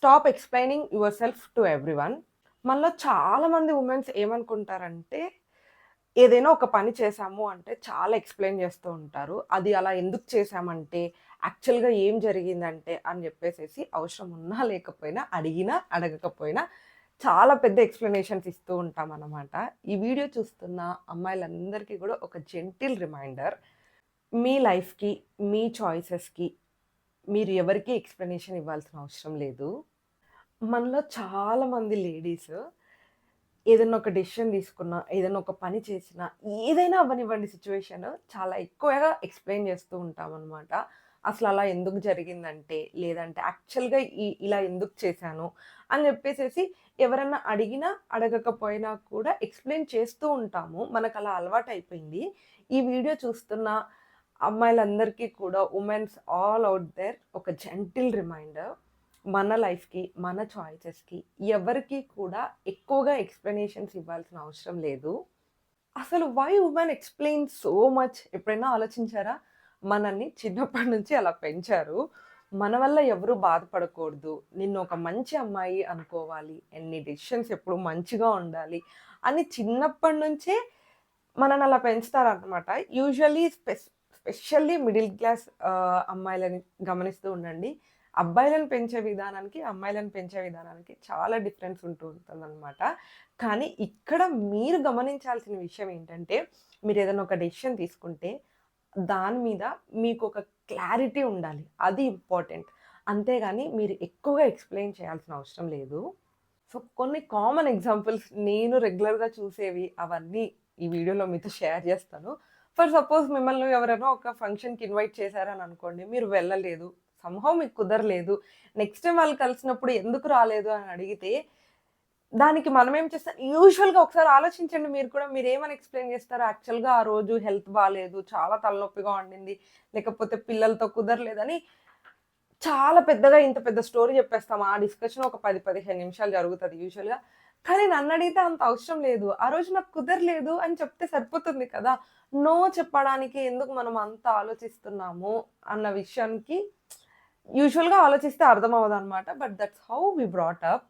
Stop explaining your self to everyone. మనలో చాలామంది women's ఏమనుకుంటారంటే, ఏదైనా ఒక పని చేశాము అంటే చాలా ఎక్స్‌ప్లెయిన్ చేస్తూ ఉంటారు. అది అలా ఎందుకు చేశామంటే, యాక్చువల్‌గా ఏం జరిగిందంటే అని చెప్పేసేసి అవసరం ఉన్నా లేకపోయినా, అడిగినా అడగకపోయినా చాలా పెద్ద ఎక్స్‌ప్లనేషన్స్ ఇస్తూ ఉంటామనమాట. ఈ వీడియో చూస్తున్న అమ్మాయిలందరికీ కూడా ఒక జెంటిల్ రిమైండర్. మీ లైఫ్‌కి, మీ చాయిసెస్‌కి మీరు ఎవరికీ ఎక్స్‌ప్లనేషన్ ఇవ్వాల్సిన అవసరం లేదు. మనలో చాలామంది లేడీస్ ఏదైనా ఒక డెసిషన్ తీసుకున్నా, ఏదైనా ఒక పని చేసినా, ఏదైనా అవ్వనివ్వండి సిట్యుయేషన్ చాలా ఎక్కువగా ఎక్స్‌ప్లెయిన్ చేస్తూ ఉంటామనమాట. అసలలా ఎందుకు జరిగిందంటే, లేదంటే యాక్చువల్‌గా ఇలా ఎందుకు చేశాను అని చెప్పేసేసి ఎవరన్నా అడిగినా, అడగకపోయినా కూడా ఎక్స్‌ప్లెయిన్ చేస్తూ ఉంటాము. మనకలా అలవాటయిపోయింది. ఈ వీడియో చూస్తున్న అమ్మాయిలందరికీ కూడా వుమెన్స్ ఆల్ ఔట్ దేర్ ఒక జెంటిల్ రిమైండర్. మన లైఫ్‌కి, మన చాయిసెస్‌కి ఎవరికీ కూడా ఎక్కువగా ఎక్స్‌ప్లనేషన్స్ ఇవ్వాల్సిన అవసరం లేదు. అసలు why women explain so much ఎప్పుడైనా ఆలోచించారా? మనల్ని చిన్నప్పటి నుంచి అలా పెంచారు. మన వల్ల ఎవరు బాధపడకూడదు. నిన్ను ఒక మంచి అమ్మాయి అనుకోవాలి. ఎన్ని డెసిషన్స్ ఎప్పుడు మంచిగా ఉండాలి అని చిన్నప్పటి నుంచే మనల్ని అలా పెంచుతారనమాట. యూజువల్లీ స్పెషల్లీ మిడిల్ క్లాస్ అమ్మాయిలని గమనిస్తూ ఉండండి. అబ్బాయిలను పెంచే విధానానికి, అమ్మాయిలను పెంచే విధానానికి చాలా డిఫరెన్స్ ఉంటూ ఉంటుందనమాట. కానీ ఇక్కడ మీరు గమనించాల్సిన విషయం ఏంటంటే, మీరేదైనా ఒక డెసిషన్ తీసుకుంటే, దాని మీద మీకొక క్లారిటీ ఉండాలి. అది ఇంపార్టెంట్. అంతేగాని మీరు ఎక్కువగా ఎక్స్‌ప్లెయిన్ చేయాల్సిన అవసరం లేదు. సో, కొన్ని కామన్ ఎగ్జాంపుల్స్ నేను రెగ్యులర్‌గా చూసేవి అవన్నీ ఈ వీడియోలో మీతో షేర్ చేస్తాను. ఫర్ సపోజ్ మిమ్మల్ని ఎవరైనా ఒక ఫంక్షన్‌కి ఇన్వైట్ చేశారని అనుకోండి. మీరు వెళ్ళలేదు. సమ్‌హౌ మీకు కుదరలేదు. నెక్స్ట్ టైమ్ వాళ్ళు కలిసినప్పుడు ఎందుకు రాలేదు అని అడిగితే, దానికి మనమేం చేస్తాం యూజువల్‌గా ఒకసారి ఆలోచించండి మీరు కూడా. మీరేమని ఎక్స్‌ప్లెయిన్ చేస్తారు? యాక్చువల్‌గా ఆ రోజు హెల్త్ బాలేదు. చాలా తలనొప్పిగా ఉండింది. లేకపోతే పిల్లలతో కుదరలేదని చాలా పెద్దగా ఇంత పెద్ద స్టోరీ చెప్పేస్తాం. ఆ డిస్కషన్ ఒక 10, 15 నిమిషాలు జరుగుతది యూజువల్‌గా. కానీ నన్నడిగితే అంత అవసరం లేదు. ఆ రోజు నాకు కుదరలేదు అని చెప్తే సరిపోతుంది కదా! నో చెప్పడానికి ఎందుకు మనం అంత ఆలోచిస్తున్నాము అన్న విషయానికి యూజువల్‌గా ఆలోచిస్తే అర్థమవ్వదనమాట. But that's how we brought up.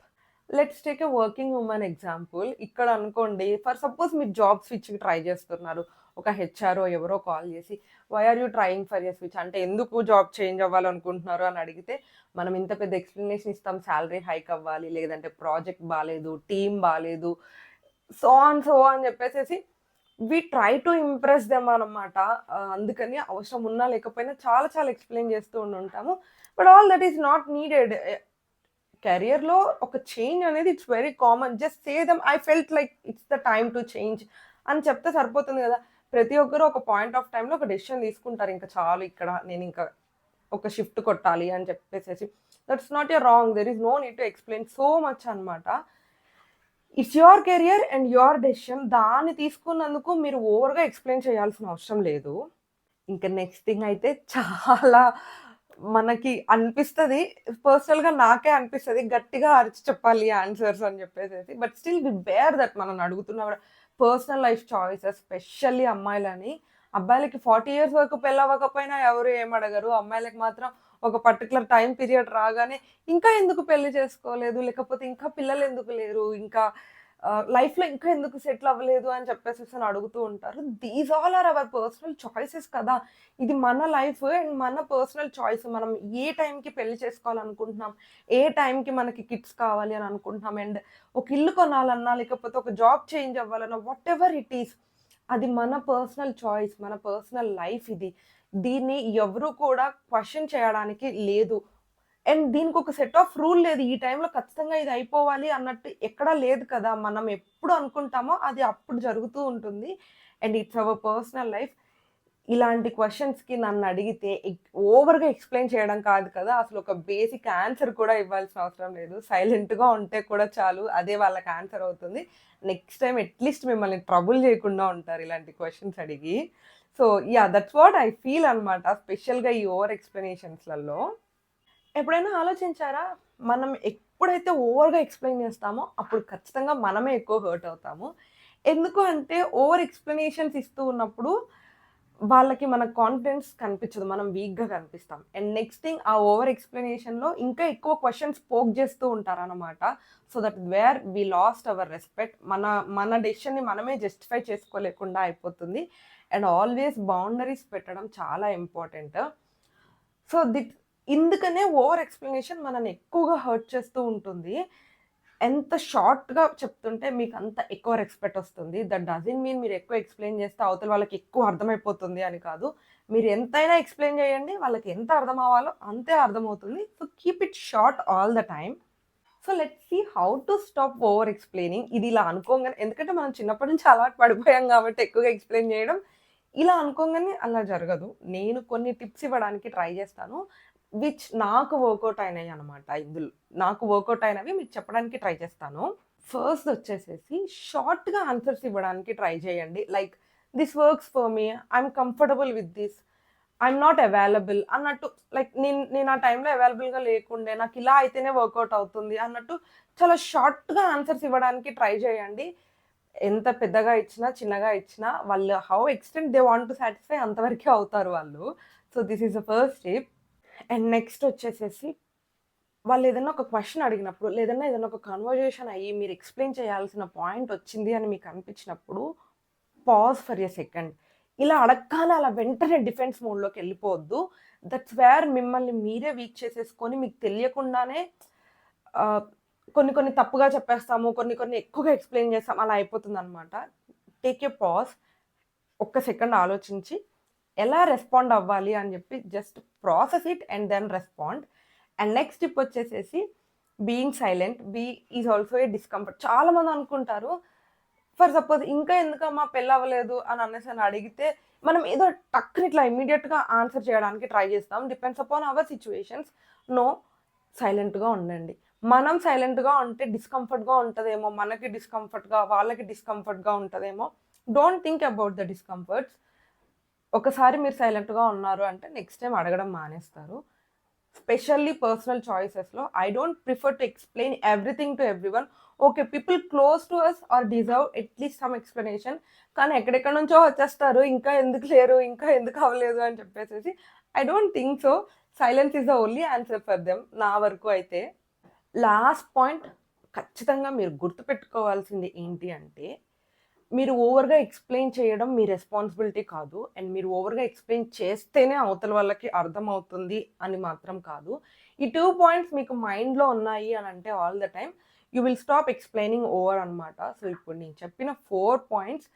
Let's take a working woman example. ఇక్కడ అనుకోండి ఫర్ సపోజ్ మీరు జాబ్ స్విచ్‌కి ట్రై చేస్తున్నారు. ఒక హెచ్ఆరో ఎవరో కాల్ చేసి, "why are you trying for a switch?" అంటే ఎందుకు జాబ్ చేంజ్ అవ్వాలనుకుంటున్నారు అని అడిగితే, మనం ఇంత పెద్ద ఎక్స్‌ప్లనేషన్ ఇస్తాం. సాలరీ హైక్ అవ్వాలి, లేదంటే ప్రాజెక్ట్ బాలేదు, టీమ్ బాలేదు, సో అని చెప్పేసేసి we try to impress them అనమాట. అందుకని అవసరం ఉన్నా లేకపోయినా చాలా చాలా ఎక్స్‌ప్లెయిన్ చేస్తూ ఉండుంటాము. But all that is not needed. కెరియర్‌లో ఒక చేంజ్ అనేది it's very common. Just say them I felt like it's the time to change అని చెప్తే సరిపోతుంది గదా! ప్రతి ఒక్కరు ఒక పాయింట్ ఆఫ్ టైమ్‌లో ఒక డెసిషన్ తీసుకుంటారు. ఇంక చాలు ఇక్కడ నేనింక ఒక షిఫ్ట్ కొట్టాలి అని చెప్పేసేసి. That's not a wrong. There is no need to explain so much అనమాట. It's your career and your decision. దాన్ని తీసుకున్నందుకు మీరు ఓవర్‌గా ఎక్స్‌ప్లెయిన్ చేయాల్సిన అవసరం లేదు. ఇంక నెక్స్ట్ థింగ్ అయితే చాలా మనకి అనిపిస్తది. పర్సనల్‌గా నాకే అనిపిస్తది. గట్టిగా అరిచి చెప్పాలి ఆన్సర్స్ అని చెప్పేసేసి. But still we bear that మనల్ని అడుగుతున్నా గూడా. పర్సనల్ లైఫ్ చాయిసెస్ స్పెషల్లీ అమ్మాయిలని. అబ్బాయిలకి 40 ఇయర్స్ వరకు పెళ్లవ్వకపోయినా ఎవరు ఏమడగరు. అమ్మాయిలకి మాత్రం ఒక పర్టిక్యులర్ టైమ్ పీరియడ్ రాగానే ఇంకా ఎందుకు పెళ్లి చేసుకోలేదు? లేకపోతే ఇంకా పిల్లలెందుకు లేరు? ఇంకా లైఫ్‌లో ఇంకా ఎందుకు సెటిల్ అవ్వలేదు అని చెప్పేసేసని అడుగుతూ ఉంటారు. These all are our personal choices కదా! ఇది మన లైఫ్ అండ్ మన పర్సనల్ చాయిస్. మనం ఏ టైంకి పెళ్లి చేసుకోవాలనుకుంటున్నాం, ఏ టైంకి మనకి కిడ్స్ కావాలి అని అనుకుంటున్నాం అండ్ ఒక ఇల్లు కొనాలన్నా, లేకపోతే ఒక జాబ్ చేంజ్ అవ్వాలన్నా వాటెవర్ ఇట్ ఈస్ అది మన పర్సనల్ చాయిస్. మన పర్సనల్ లైఫ్ ఇది. దీన్ని ఎవరు కూడా క్వెషన్ చేయడానికి లేదు. అండ్ దీనికొక సెట్ ఆఫ్ రూల్ లేదు. ఈ టైంలో ఖచ్చితంగా ఇది అయిపోవాలి అన్నట్టు ఎక్కడా లేదు కదా! మనం ఎప్పుడు అనుకుంటామో అది అప్పుడు జరుగుతూ ఉంటుంది. And it's our personal life. ఇలాంటి క్వెషన్స్‌కి నన్నడిగితే ఓవర్‌గా ఎక్స్‌ప్లెయిన్ చేయడం కాదు కదా! అసలు ఒక బేసిక్ ఆన్సర్ కూడా ఇవ్వాల్సిన అవసరం లేదు. సైలెంట్‌గా ఉంటే కూడా చాలు. అదే వాళ్ళకి ఆన్సర్ అవుతుంది. నెక్స్ట్ టైమ్ అట్‌లీస్ట్ మిమ్మల్ని ట్రబుల్ చేయకుండా ఉంటారు ఇలాంటి క్వెషన్స్ అడిగి. So, yeah! That's what I feel అనమాట. స్పెషల్‌గా ఈ ఓవర్ ఎక్స్‌ప్లనేషన్స్‌లలో. ఎప్పుడైనా ఆలోచించారా? మనం ఎప్పుడైతే ఓవర్‌గా ఎక్స్‌ప్లెయిన్ చేస్తామో, అప్పుడు ఖచ్చితంగా మనమే ఎక్కువ హర్ట్ అవుతాము. ఎందుకు అంటే, ఓవర్ ఎక్స్‌ప్లనేషన్స్ ఇస్తూ ఉన్నప్పుడు, వాళ్ళకి మన కాన్ఫిడెన్స్ కనిపించదు. మనం వీక్‌గా కనిపిస్తాం. అండ్ నెక్స్ట్ థింగ్ ఆ ఓవర్ ఎక్స్‌ప్లనేషన్‌లో ఇంకా ఎక్కువ క్వెషన్స్ పోక్ చేస్తూ ఉంటారనమాట. So that where we lost our respect. మన డెసిషన్‌ని మనమే జస్టిఫై చేసుకోలేకుండా అయిపోతుంది. అండ్ ఆల్వేస్ బౌండరీస్ పెట్టడం చాలా ఇంపార్టెంట్. సో ఇందుకనే ఓవర్ ఎక్స్‌ప్లనేషన్ మనల్ని ఎక్కువగా హర్ట్ చేస్తూ ఉంటుంది. ఎంత షార్ట్‌గా చెప్తుంటే మీకంత ఎక్కువ రెస్పెక్ట్ వస్తుంది. దట్ డజంట్ మీన్ మీరు ఎక్కువ ఎక్స్‌ప్లెయిన్ చేస్తే అవతల వాళ్ళకి ఎక్కువ అర్థమైపోతుంది అని కాదు. మీరు ఎంతైనా ఎక్స్‌ప్లెయిన్ చేయండి. వాళ్ళకి ఎంత అర్థం అవ్వాలో అంతే అర్థమవుతుంది. So keep it short all the time. So let's see how to stop overexplaining. ఇది ఇలా అనుకోంగానే ఎందుకంటే మనం చిన్నప్పటి నుంచి అలవాటు పడిపోయాం కాబట్టి ఎక్కువగా ఎక్స్‌ప్లెయిన్ చేయడం. ఇలా అనుకోంగానే అలా జరగదు. నేను కొన్ని టిప్స్ ఇవ్వడానికి ట్రై చేస్తాను. విచ్ నాకు వర్కౌట్ అయినాయనమాట ఇందులో. నాకు వర్కౌట్ అయినవి మీకు చెప్పడానికి ట్రై చేస్తాను. ఫస్ట్ వచ్చేసేసి షార్ట్‌గా ఆన్సర్స్ ఇవ్వడానికి ట్రై చేయండి. Like this works for me. I'm comfortable with this. I'm not available అన్నట్టు. లైక్ నేను ఆ టైంలో అవైలబుల్‌గా లేకుండే. నాకు ఇలా అయితేనే వర్కౌట్ అవుతుంది అన్నట్టు చాలా షార్ట్‌గా ఆన్సర్స్ ఇవ్వడానికి ట్రై చేయండి. ఎంత పెద్దగా ఇచ్చినా, చిన్నగా ఇచ్చినా వాళ్ళు how extent they want to satisfy అంతవరకే అవుతారు వాళ్ళు. So this is the first tip. And next వచ్చేసేసి వాళ్ళేదన్నా ఒక క్వెషన్ అడిగినప్పుడు, ఏదన్నా ఒక కన్వర్జేషన్ అయ్యి మీరు ఎక్స్‌ప్లెయిన్ చేయాల్సిన పాయింట్ వచ్చింది అని మీకు అనిపించినప్పుడు, పాజ్ ఫర్ ఎ సెకండ్. ఇలా అడగగానే అలా వెంటనే డిఫెన్స్ మోడ్‌లోకెళ్ళిపోవద్దు. దట్స్ వేర్ మిమ్మల్ని మీరే వీక్ చేసేసుకొని మీకు తెలియకుండానే ఆహ్, కొన్ని కొన్ని తప్పుగా చెప్పేస్తాము. కొన్ని ఎక్కువగా ఎక్స్‌ప్లెయిన్ చేస్తాం. అలా అయిపోతుందనమాట. Take a pause. ఒక్క సెకండ్ ఆలోచించి ఎలా రెస్పాండ్ అవ్వాలి అని చెప్పి just process it and then respond. And next tip వచ్చేసేసి being silent is also a discomfort. చాలామంది అనుకుంటారు ఫర్ సపోజ్ ఇంకా ఎందుకమ్మా పెళ్లవ్వలేదు అని అనేసని అడిగితే మనం ఏదో టక్కున ఇట్లా ఇమ్మీడియట్‌గా ఆన్సర్ చేయడానికి ట్రై చేస్తాం. Depends upon our situations. No, సైలెంట్‌గా ఉండండి. మనం సైలెంట్‌గా ఉంటే డిస్కంఫర్ట్‌గా ఉంటదేమో, మనకి డిస్కంఫర్ట్‌గా, వాళ్ళకి డిస్కంఫర్ట్‌గా ఉంటదేమో. Don't think about the discomforts. ఒకసారి మీరు సైలెంట్‌గా ఉన్నారు అంటే నెక్స్ట్ టైమ్ అడగడం మానేస్తారు. స్పెషల్లీ పర్సనల్ చాయిసెస్‌లో I don't prefer to explain everything to everyone. Okay. People close to us are deserve at least some explanation. కానీ ఎక్కడెక్కడి నుంచో వచ్చేస్తారు. ఇంకా ఎందుకు లేరు, ఇంకా ఎందుకు అవ్వలేదు అని చెప్పేసేసి. I don't think so. Silence is the only answer for them నా వరకు అయితే. లాస్ట్ పాయింట్ ఖచ్చితంగా మీరు గుర్తుపెట్టుకోవాల్సింది ఏంటి అంటే మీరు ఓవర్‌గా ఎక్స్‌ప్లెయిన్ చేయడం మీ రెస్పాన్సిబిలిటీ కాదు. అండ్ మీరు ఓవర్‌గా ఎక్స్‌ప్లెయిన్ చేస్తేనే అవతల వాళ్ళకి అర్థమవుతుంది అని మాత్రం కాదు. ఈ 2 పాయింట్స్ మీకు మైండ్‌లో ఉన్నాయి అనంటే all the time you will stop explaining over అనమాట. సో, ఇప్పుడు నేను చెప్పిన 4 పాయింట్స్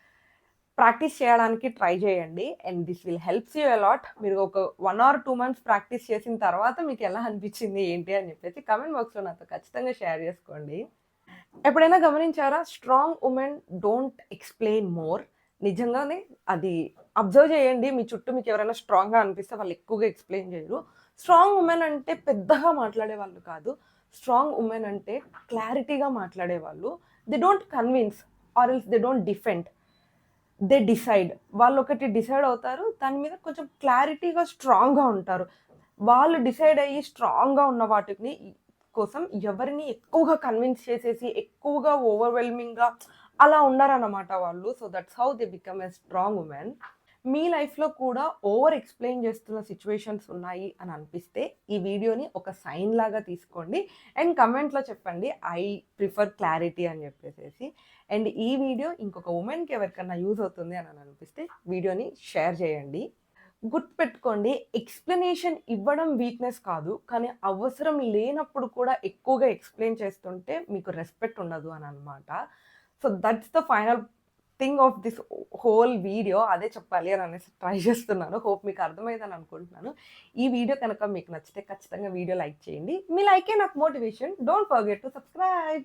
ప్రాక్టీస్ చేయడానికి ట్రై చేయండి. And this will helps you a lot. మీరు ఒక 1 ఆర్ 2 మంత్స్ ప్రాక్టీస్ చేసిన తర్వాత మీకు ఎలా అనిపించింది ఏంటి అని చెప్పేసి కామెంట్ బాక్స్‌లో నాతో ఖచ్చితంగా షేర్ చేసుకోండి. ఎప్పుడైనా గమనించారా? Strong women don't explain more. నిజంగానే అది అబ్జర్వ్ చేయండి. మీ చుట్టూ మీకెవరైనా స్ట్రాంగ్‌గా అనిపిస్తే వాళ్ళు ఎక్కువగా ఎక్స్‌ప్లెయిన్ చేయరు. స్ట్రాంగ్ వుమెన్ అంటే పెద్దగా మాట్లాడేవాళ్ళు కాదు. స్ట్రాంగ్ వుమెన్ అంటే క్లారిటీగా మాట్లాడేవాళ్ళు. They don't convince or else they don't defend. They decide. వాళ్ళొకటి డిసైడ్ అవుతారు. దాని మీద కొంచెం క్లారిటీగా, స్ట్రాంగ్‌గా ఉంటారు. వాళ్ళు డిసైడ్ అయ్యి స్ట్రాంగ్‌గా ఉన్న వాటిని కోసం ఎవరిని ఎక్కువగా కన్విన్స్ చేసేసి, ఎక్కువగా ఓవర్‌వెల్మింగ్‌గా అలా ఉండరనమాట వాళ్ళు. So, that's how they become a strong women. మీ లైఫ్‌లో కూడా ఓవర్ ఎక్స్‌ప్లెయిన్ చేస్తున్న సిట్యుయేషన్స్ ఉన్నాయి అని అనిపిస్తే, ఈ వీడియోని ఒక సైన్ లాగా తీసుకోండి. అండ్ కమెంట్‌లో చెప్పండి ఐ ప్రిఫర్ క్లారిటీ అని చెప్పేసేసి. అండ్ ఈ వీడియో ఇంకొక వుమెన్‌కి ఎవరికన్నా యూజ్ అవుతుంది అని అనిపిస్తే వీడియోని షేర్ చేయండి. గుర్తుపెట్టుకోండి, ఎక్స్‌ప్లనేషన్ ఇవ్వడం వీక్‌నెస్ కాదు. కానీ అవసరం లేనప్పుడు కూడా ఎక్కువగా ఎక్స్‌ప్లెయిన్ చేస్తుంటే మీకు రెస్పెక్ట్ ఉండదు అననమాట. So, that's the final thing of this whole video. అదే చెప్పాలి అని అనేసి ట్రై చేస్తున్నాను. హోప్ మీకు అర్థమైందని అనుకుంటున్నాను. ఈ వీడియో కనుక మీకు నచ్చితే ఖచ్చితంగా వీడియో లైక్ చేయండి. మీ లైకే నాకు motivation. Don't forget to subscribe.